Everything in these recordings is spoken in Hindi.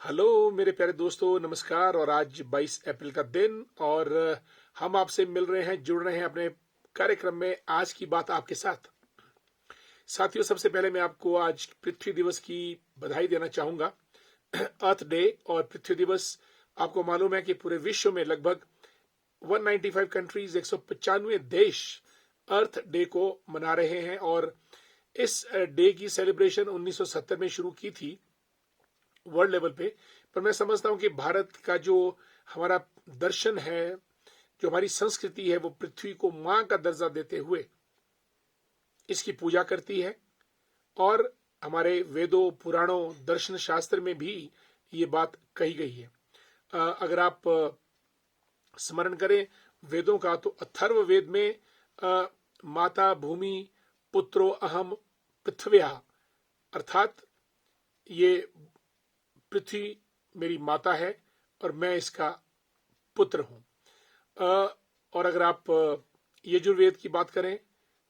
हेलो मेरे प्यारे दोस्तों, नमस्कार। और आज 22 अप्रैल का दिन और हम आपसे मिल रहे हैं, जुड़ रहे हैं अपने कार्यक्रम में आज की बात आपके साथ। साथियों, सबसे पहले मैं आपको आज पृथ्वी दिवस की बधाई देना चाहूंगा। अर्थ डे और पृथ्वी दिवस, आपको मालूम है कि पूरे विश्व में लगभग 195 कंट्रीज, 195 देश अर्थ डे को मना रहे हैं। और इस डे की सेलिब्रेशन 1970 में शुरू की थी वर्ल्ड लेवल पे। पर मैं समझता हूं कि भारत का जो हमारा दर्शन है, जो हमारी संस्कृति है, वो पृथ्वी को मां का दर्जा देते हुए इसकी पूजा करती है। और हमारे वेदों, पुराणों, दर्शन शास्त्र में भी ये बात कही गई है। अगर आप स्मरण करें वेदों का, तो अथर्व वेद में माता भूमि पुत्रो अहम पृथ्व्या, अर्थात ये पृथ्वी मेरी माता है और मैं इसका पुत्र हूं। और अगर आप यजुर्वेद की बात करें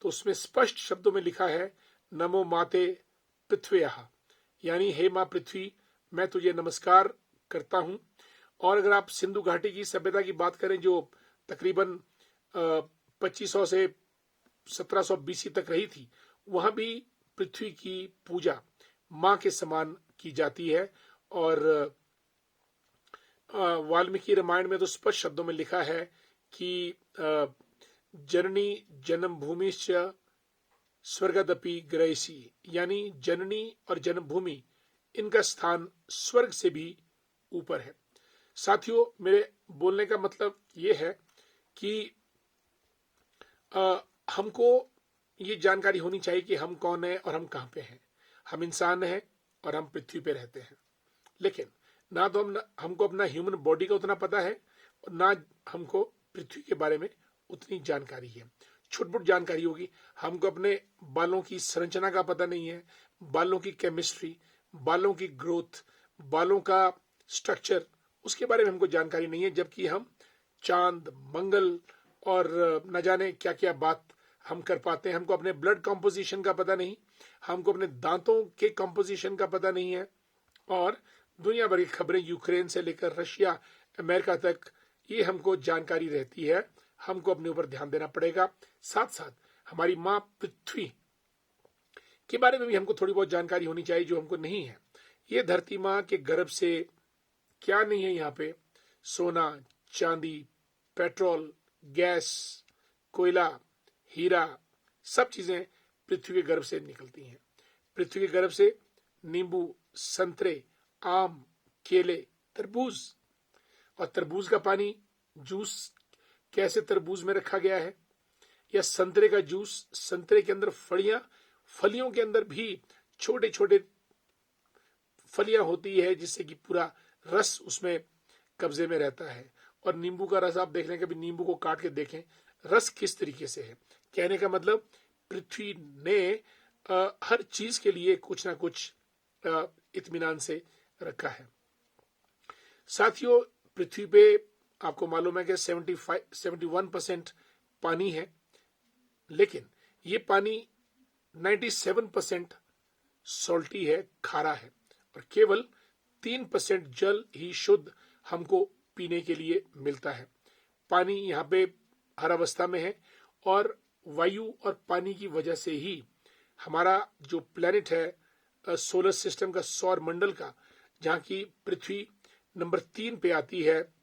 तो उसमें स्पष्ट शब्दों में लिखा है नमो माते पृथ्व्याः, यानी हे मां पृथ्वी, मैं तुझे नमस्कार करता हूं। और अगर आप सिंधु घाटी की सभ्यता की बात करें, जो तकरीबन 2500 से 1700 बीसी तक रही थी, वहां भी पृथ्वी की पूजा मां के समान की जाती है। और वाल्मीकि रामायण में तो स्पष्ट शब्दों में लिखा है कि जननी जन्म भूमिश्च स्वर्गदपि ग्रहसी, यानी जननी और जन्मभूमि, इनका स्थान स्वर्ग से भी ऊपर है। साथियों, मेरे बोलने का मतलब ये है कि हमको ये जानकारी होनी चाहिए कि हम कौन है और हम कहाँ पे हैं। हम इंसान हैं और हम पृथ्वी पे रहते हैं, लेकिन ना तो हमको अपना ह्यूमन बॉडी का उतना पता है और ना हमको पृथ्वी के बारे में उतनी जानकारी है। छुटपुट जानकारी होगी। हमको अपने बालों की संरचना का पता नहीं है, बालों की केमिस्ट्री, बालों की ग्रोथ, बालों का स्ट्रक्चर, उसके बारे में हमको जानकारी नहीं है। जबकि हम चांद, मंगल और न जाने क्या क्या बात हम कर पाते हैं। हमको अपने ब्लड कंपोजिशन का पता नहीं, हमको अपने दांतों के कंपोजिशन का पता नहीं है। और दुनिया भर की खबरें, यूक्रेन से लेकर रशिया, अमेरिका तक, ये हमको जानकारी रहती है। हमको अपने ऊपर ध्यान देना पड़ेगा। साथ साथ हमारी माँ पृथ्वी के बारे में भी हमको थोड़ी बहुत जानकारी होनी चाहिए, जो हमको नहीं है। ये धरती माँ के गर्भ से क्या नहीं है यहाँ पे? सोना, चांदी, पेट्रोल, गैस, कोयला, हीरा, सब चीजें पृथ्वी के गर्भ से निकलती हैं। पृथ्वी के गर्भ से नींबू, संतरे, आम, केले, तरबूज, और तरबूज का पानी, जूस कैसे तरबूज में रखा गया है, या संतरे का जूस, संतरे के अंदर फलियां, फलियों के अंदर भी छोटे छोटे फलियां होती है, जिससे कि पूरा रस उसमें कब्जे में रहता है। और नींबू का रस आप देख लें, कभी नींबू को काट के देखें रस किस तरीके से है। कहने का मतलब पृथ्वी ने हर चीज के लिए कुछ ना कुछ इत्मीनान से रखा है। साथियों, पृथ्वी पे आपको मालूम है कि 71% पानी है, लेकिन ये पानी 97% सॉल्टी है, खारा है। और केवल 3% जल ही शुद्ध हमको पीने के लिए मिलता है। पानी यहाँ पे हर अवस्था में है। और वायु और पानी की वजह से ही हमारा जो प्लेनेट है, सोलर सिस्टम का, सौर मंडल का, जहाँ की पृथ्वी नंबर 3 पे आती है,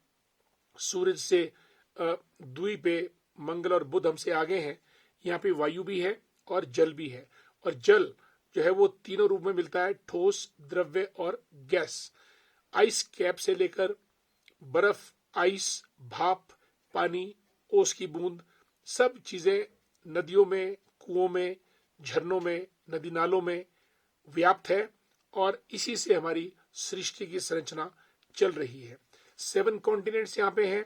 सूरज से दूरी पे मंगल और बुध हमसे आगे हैं। यहाँ पे वायु भी है और जल भी है। और जल जो है वो तीनों रूप में मिलता है, ठोस, द्रव्य और गैस। आइस कैप से लेकर बर्फ, आइस, भाप, पानी, ओस की बूंद, सब चीजें नदियों में, कुओं में, झरनों में, नदी नालों में व्याप्त है। और इसी से हमारी सृष्टि की संरचना चल रही है। 7 कॉन्टिनेंट्स यहाँ पे हैं,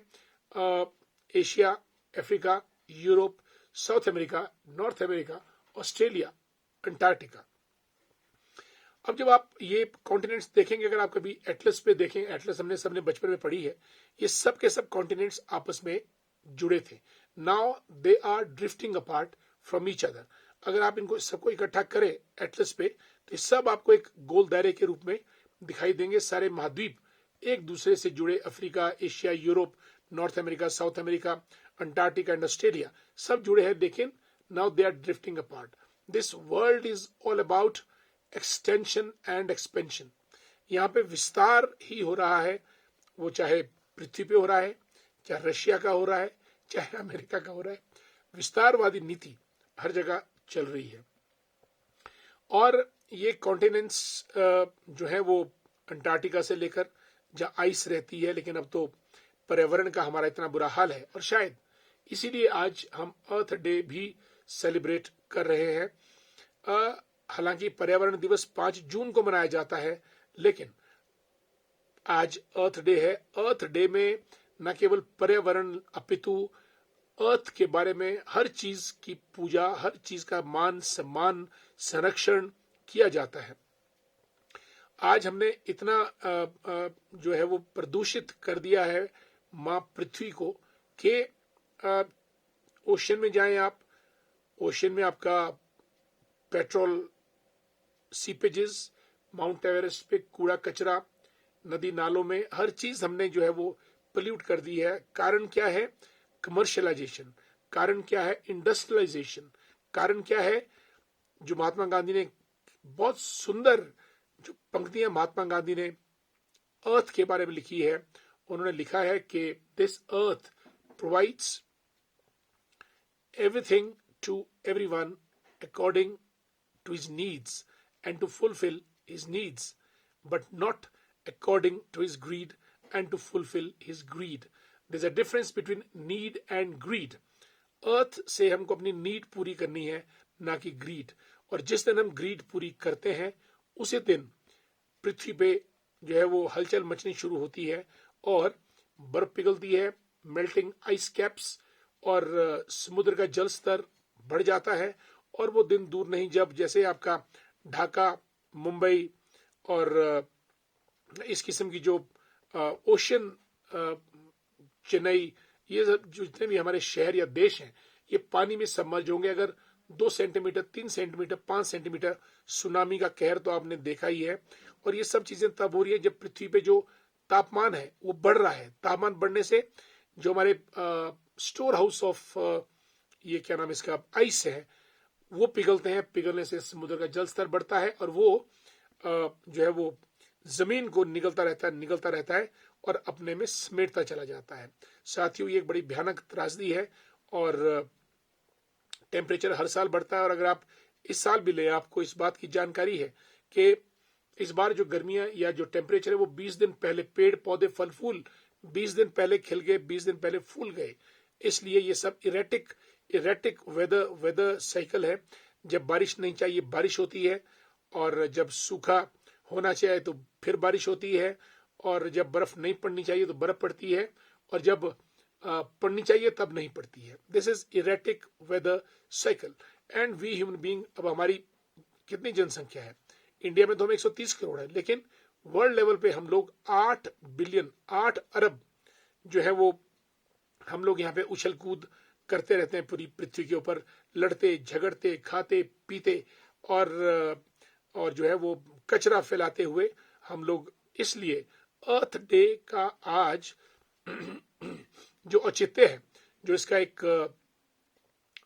Asia, Africa, Europe, south America, north America, Australia, Antarctica. अब जब आप ये कॉन्टिनेंट्स देखेंगे, अगर आप कभी एटलस पे देखें, एटलस हमने सबने बचपन में पढ़ी है, ये सब के सब कॉन्टिनेंट्स आपस में जुड़े थे। Now they are drifting apart from each other. अगर आप इनको सबको इकट्ठा करें एटलस पे, तो सब आपको एक गोल दायरे के रूप में दिखाई देंगे। सारे महाद्वीप एक दूसरे से जुड़े, Africa, Asia, Europe, North America, South America, Antarctica and Australia सब जुड़े हैं, लेकिन now they are drifting apart. This world is all about extension and expansion. यहाँ पे विस्तार ही हो रहा है, वो चाहे पृथ्वी पे हो रहा है, चाहे रशिया का हो रहा है, चाहे अमेरिका का हो रहा है। विस्तारवादी नीति हर जगह चल रही है। और ये कॉन्टिनेंट्स जो है वो अंटार्कटिका से लेकर जहाँ आइस रहती है, लेकिन अब तो पर्यावरण का हमारा इतना बुरा हाल है, और शायद इसीलिए आज हम अर्थ डे भी सेलिब्रेट कर रहे हैं। हालांकि पर्यावरण दिवस 5 जून को मनाया जाता है, लेकिन आज अर्थ डे है। अर्थ डे में न केवल पर्यावरण अपितु अर्थ के बारे में हर चीज की पूजा, हर चीज का मान सम्मान, संरक्षण किया जाता है। आज हमने इतना जो है वो प्रदूषित कर दिया है माँ पृथ्वी को कि ओशन में जाएं आप, ओशन में आपका पेट्रोल सीपेजेस, माउंट एवरेस्ट पे कूड़ा कचरा, नदी नालों में हर चीज हमने जो है वो पोल्यूट कर दी है। कारण क्या है? कमर्शियलाइजेशन। कारण क्या है? इंडस्ट्रियलाइजेशन। कारण क्या है? जो महात्मा गांधी ने बहुत सुंदर जो पंक्तियां महात्मा गांधी ने अर्थ के बारे में लिखी है, उन्होंने लिखा है कि this earth provides everything to everyone according to his needs and to fulfill his needs, but not according to his greed and to fulfill his greed. There's a difference between need and greed. अर्थ से हमको अपनी नीड पूरी करनी है, ना कि ग्रीड। और जिस दिन हम ग्रीड पूरी करते हैं उसी दिन पृथ्वी पे जो है वो हलचल मचनी शुरू होती है और बर्फ पिघलती है, मेल्टिंग आइस कैप्स, और समुद्र का जल स्तर बढ़ जाता है। और वो दिन दूर नहीं जब जैसे आपका ढाका, मुंबई और इस किस्म की जो ओशन, चेन्नई, ये सब जितने भी हमारे शहर या देश हैं, ये पानी में सबमर्ज होंगे। अगर 2 सेंटीमीटर, 3 सेंटीमीटर, 5 सेंटीमीटर सुनामी का कहर तो आपने देखा ही है। और ये सब चीजें तब हो रही है जब पृथ्वी पे जो तापमान है वो बढ़ रहा है। तापमान बढ़ने से जो हमारे स्टोर हाउस ऑफ ये क्या नाम इसका आइस है वो पिघलते हैं। पिघलने से समुद्र का जल स्तर बढ़ता है और वो जो है वो जमीन को निगलता रहता है और अपने में समेटता चला जाता है। साथियों, ये एक बड़ी भयानक त्रासदी है और टेम्परेचर हर साल बढ़ता है। और अगर आप इस साल भी ले, आपको इस बात की जानकारी है कि इस बार जो गर्मियां या जो टेम्परेचर है वो 20 दिन पहले, पेड़ पौधे फल फूल 20 दिन पहले खिल गए, 20 दिन पहले फूल गए। इसलिए ये सब इरेटिक वेदर साइकिल है। जब बारिश नहीं चाहिए बारिश होती है, और जब सूखा होना चाहिए तो फिर बारिश होती है, और जब बर्फ नहीं पड़नी चाहिए तो बर्फ पड़ती है, और जब पड़नी चाहिए तब नहीं पड़ती है। This is erratic weather cycle. And we human being, अब हमारी कितनी जनसंख्या है? इंडिया में तो हम 130 करोड़ है, लेकिन वर्ल्ड लेवल पे हम लोग 8 बिलियन, 8 अरब जो है वो हम लोग यहाँ पे उछल कूद करते रहते हैं पूरी पृथ्वी के ऊपर, लड़ते झगड़ते खाते पीते और जो है वो कचरा फैलाते हुए हम लोग। इसलिए अर्थ डे का आज जो औचित्य है, जो इसका एक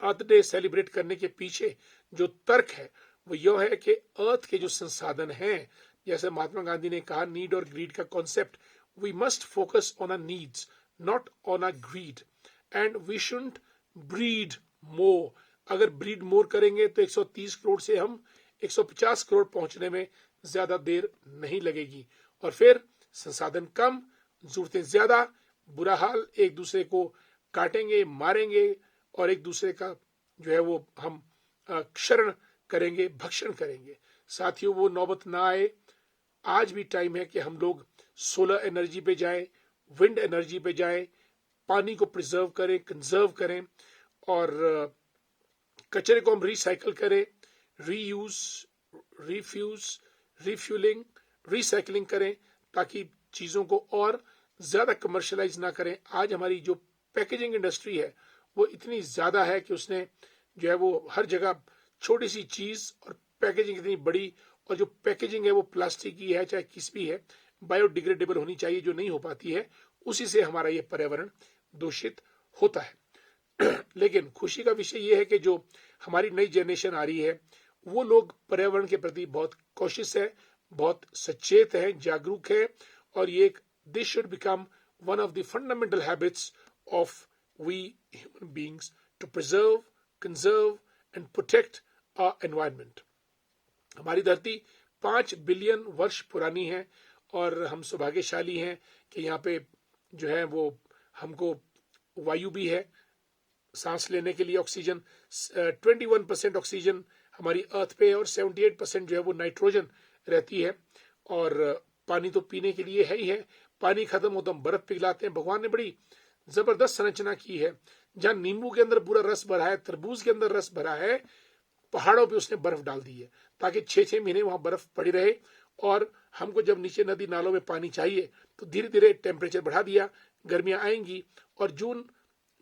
अर्थ डे सेलिब्रेट करने के पीछे जो तर्क है वो यह है कि अर्थ के जो संसाधन हैं, जैसे महात्मा गांधी ने कहा, नीड और ग्रीड का concept, we must focus on our needs not on our greed, and we shouldn't breed more. अगर ब्रीड मोर करेंगे तो 130 करोड़ से हम 150 करोड़ पहुंचने में ज्यादा देर नहीं लगेगी, और फिर संसाधन कम, जरूरतें ज्यादा, बुरा हाल, एक दूसरे को काटेंगे, मारेंगे, और एक दूसरे का जो है वो हम क्षरण करेंगे, भक्षण करेंगे। साथियों, वो नौबत ना आए। आज भी टाइम है कि हम लोग सोलर एनर्जी पे जाएं, विंड एनर्जी पे जाएं, पानी को प्रिजर्व करें, कंजर्व करें, और कचरे को हम रिसाइकल करें, रीयूज, रिफ्यूज, रिफ्यूलिंग, रिसाइकलिंग करें, ताकि चीजों को और ज्यादा कमर्शलाइज ना करें। आज हमारी जो पैकेजिंग इंडस्ट्री है वो इतनी ज्यादा है कि उसने जो है वो हर जगह छोटी सी चीज और पैकेजिंग इतनी बड़ी, और जो पैकेजिंग है वो प्लास्टिक की है चाहे किस भी है, बायोडिग्रेडेबल होनी चाहिए, जो नहीं हो पाती है उसी से हमारा ये पर्यावरण दूषित होता है। लेकिन खुशी का विषय ये है कि जो हमारी नई जनरेशन आ रही है वो लोग पर्यावरण के प्रति बहुत कोशिश है, बहुत सचेत है, जागरूक है, और ये एक this should become one of the fundamental habits of we human beings to preserve, conserve and protect our environment. हमारी धरती 5 बिलियन वर्ष पुरानी है और हम सौभाग्यशाली हैं कि यहाँ पे जो है वो हमको वायु भी है सांस लेने के लिए, ऑक्सीजन 21% ऑक्सीजन हमारी अर्थ पे और 78% जो है वो नाइट्रोजन रहती है, और पानी तो पीने के लिए है ही है। पानी खत्म हो तो हम बर्फ पिघलाते हैं। भगवान ने बड़ी जबरदस्त संरचना की है, जहाँ नींबू के अंदर पूरा रस भरा है, तरबूज के अंदर रस भरा है, पहाड़ों पे उसने बर्फ डाल दी है ताकि 6-6 महीने वहां बर्फ पड़ी रहे। और हमको जब नीचे नदी नालों में पानी चाहिए तो धीरे धीरे टेम्परेचर बढ़ा दिया, गर्मियां आएंगी और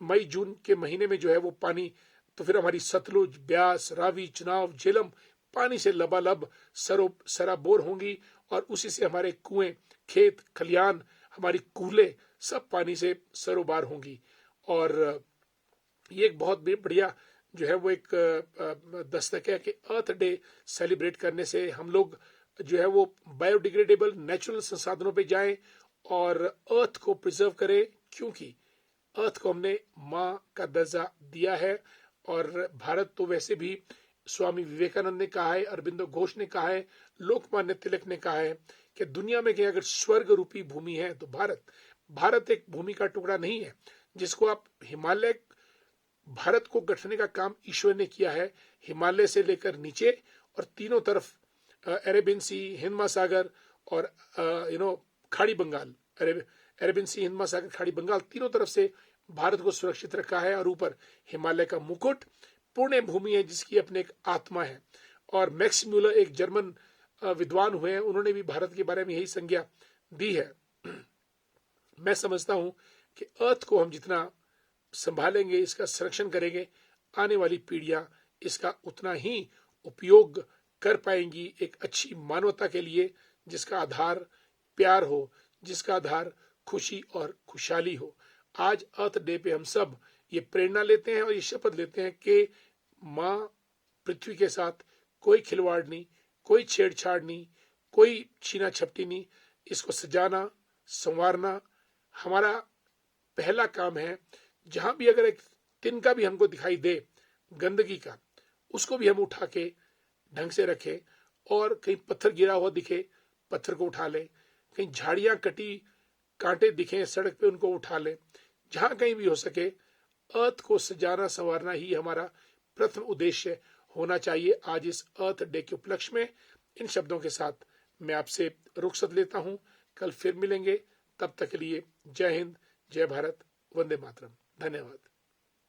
मई जून के महीने में जो है वो पानी, तो फिर हमारी सतलुज, ब्यास, रावी, चुनाव, झेलम पानी से लबालब सराबोर होंगी और उसी से हमारे कुएं, खेत खलियान, हमारी कूलें सब पानी से सरोबार होंगी। और ये एक बहुत बढ़िया जो है वो एक दस्तक है कि अर्थ डे सेलिब्रेट करने से हम लोग जो है वो बायोडिग्रेडेबल नेचुरल संसाधनों पे जाएं और अर्थ को प्रिजर्व करें, क्योंकि अर्थ को हमने माँ का दर्जा दिया है। और भारत तो वैसे भी स्वामी विवेकानंद ने कहा है, अरबिंदो घोष ने कहा है, लोकमान्य तिलक ने कहा है कि दुनिया में कहीं अगर स्वर्ग रूपी भूमि है तो भारत एक भूमि का टुकड़ा नहीं है जिसको आप हिमालय, भारत को गठने का काम ईश्वर ने किया है, हिमालय से लेकर नीचे और तीनों तरफ अरेबियन सी, हिंद महासागर और खाड़ी बंगाल, अरेबियन सी, हिंद महासागर, खाड़ी बंगाल, तीनों तरफ से भारत को सुरक्षित रखा है। और ऊपर हिमालय का मुकुट पुण्य भूमि है जिसकी अपने एक आत्मा है। और मैक्स म्यूलर एक जर्मन विद्वान हुए हैं, उन्होंने भी भारत के बारे में यही संज्ञा दी है। मैं समझता हूं कि अर्थ को हम जितना संभालेंगे, इसका संरक्षण करेंगे, आने वाली पीढ़ियां इसका उतना ही उपयोग कर पाएंगी एक अच्छी मानवता के लिए, जिसका आधार प्यार हो, जिसका आधार खुशी और खुशहाली हो। आज अर्थ डे पे हम सब ये प्रेरणा लेते हैं और ये शपथ लेते हैं कि माँ पृथ्वी के साथ कोई खिलवाड़ नहीं, कोई छेड़छाड़ नहीं, कोई छीना झपटी नहीं। इसको सजाना संवारना हमारा पहला काम है। जहां भी अगर एक तिनका भी हमको दिखाई दे गंदगी का, उसको भी हम उठा के ढंग से रखें। और कहीं पत्थर गिरा हुआ दिखे, पत्थर को उठा लें, कहीं झाड़ियां कटी कांटे दिखे सड़क पे, उनको उठा लें। जहां कहीं भी हो सके अर्थ को सजाना संवारना ही हमारा प्रथम उद्देश्य होना चाहिए। आज इस अर्थ डे के उपलक्ष्य में इन शब्दों के साथ मैं आपसे रुखसत लेता हूं। कल फिर मिलेंगे, तब तक के लिए जय हिंद, जय भारत, वंदे मातरम। धन्यवाद।